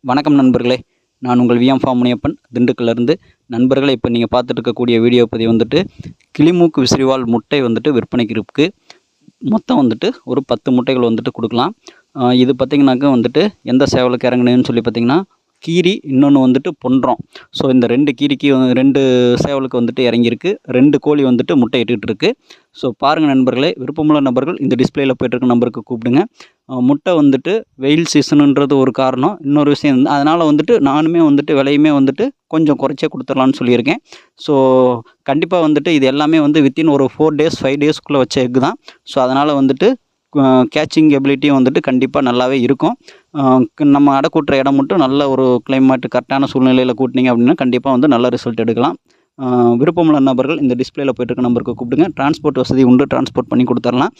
வணக்கம் நண்பர்களே, நான் உங்கள் விஎம் ஃபார்ம் முனியப்பன் திண்டுக்கல்லேருந்து. நண்பர்களே, இப்போ நீங்கள் பார்த்துட்டு இருக்கக்கூடிய வீடியோ பதிவு வந்துட்டு கிளிமூக்கு விசிறிவால் முட்டை வந்துட்டு விற்பனைக்கு இருக்குது. மொத்தம் வந்துட்டு ஒரு 10 முட்டைகள் வந்துட்டு கொடுக்கலாம். இது பார்த்திங்கனாக்கா வந்துட்டு எந்த சேவலுக்கு இறங்குனேன்னு சொல்லி பார்த்திங்கன்னா கீரி, இன்னொன்று வந்துட்டு பொன்றம். ஸோ இந்த 2 கீரிக்கு 2 சேவலுக்கு வந்துட்டு இறங்கியிருக்கு. 2 கோழி வந்துட்டு முட்டை இட்டுக்கிட்டு இருக்குது. ஸோ பாருங்கள் நண்பர்களே, விருப்பமுள்ள நபர்கள் இந்த டிஸ்பிளேயில் போய்ட்டுருக்க நம்பருக்கு கூப்பிடுங்க. முட்டை வந்துட்டு வெயில் சீசனுன்றது ஒரு காரணம். இன்னொரு விஷயம் அதனால் வந்துட்டு நானுமே வந்துட்டு விலையுமே வந்துட்டு கொஞ்சம் குறைச்சே கொடுத்துடலான்னு சொல்லியிருக்கேன். ஸோ கண்டிப்பாக வந்துட்டு இது எல்லாமே வந்து வித்தின் ஒரு 4 டேஸ் 5 டேஸ்க்குள்ளே வச்ச எக்கு தான். ஸோ அதனால் வந்துட்டு கேட்சிங் எபிலிட்டியும் வந்துட்டு கண்டிப்பாக நல்லாவே இருக்கும். நம்ம அடை கூட்டுற இடம் மட்டும் நல்ல ஒரு கிளைமேட் கரெக்டான சூழ்நிலையில் கூட்டினீங்க அப்படின்னா கண்டிப்பாக வந்து நல்ல ரிசல்ட் எடுக்கலாம். விருப்பமுள்ள நபர்கள் இந்த டிஸ்பிளேயில் போய்ட்டுருக்க நம்பருக்கு கூப்பிடுங்க. டிரான்ஸ்போர்ட் வசதி உண்டு, டிரான்ஸ்போர்ட் பண்ணி கொடுத்துடலாம்.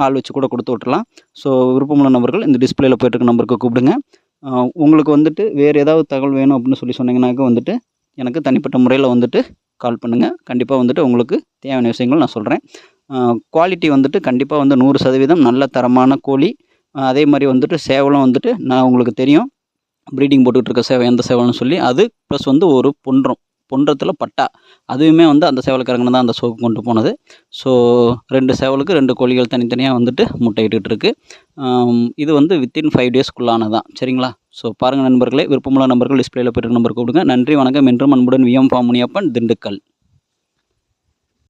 ஆள் வச்சு கூட கொடுத்து விட்டுறலாம். ஸோ விருப்பமுள்ள நபர்கள் இந்த டிஸ்பிளேயில் போய்ட்டுருக்க நம்பருக்கு கூப்பிடுங்க. உங்களுக்கு வந்துட்டு வேறு ஏதாவது தகவல் வேணும் அப்படின்னு சொன்னீங்கன்னாக்க வந்துட்டு எனக்கு தனிப்பட்ட முறையில் வந்துட்டு கால் பண்ணுங்கள். கண்டிப்பாக வந்துட்டு உங்களுக்கு தேவையான விஷயங்கள் நான் சொல்கிறேன். குவாலிட்டி வந்துட்டு கண்டிப்பாக வந்து 100% நல்ல தரமான கோழி. அதே மாதிரி வந்துட்டு சேவலும் வந்துட்டு நான் உங்களுக்கு தெரியும் ப்ரீடிங் போட்டுக்கிட்டு இருக்க சேவை எந்த சேவல்னு சொல்லி அது ப்ளஸ் வந்து ஒரு பொன்றத்தில் பட்டா அதுவுமே வந்து அந்த சேவலுக்கு இறங்கின தான் அந்த ஷோக்கு கொண்டு போனது. ஸோ 2 சேவலுக்கு 2 கோழிகள் தனித்தனியாக வந்துட்டு முட்டையிட்டு இருக்கு. இது வந்து வித்தின் 5 டேஸ்க்குள்ளானதான். சரிங்களா? ஸோ பாருங்கள் நண்பர்களே, விருப்பமுள்ள நம்பர்கள் டிஸ்பிளேயில் போய்ட்டு நம்பருக்கு கொடுங்க. நன்றி, வணக்கம். என்றும் அன்புடன் விஎம் ஃபார்ம் முனியப்பன், திண்டுக்கல்.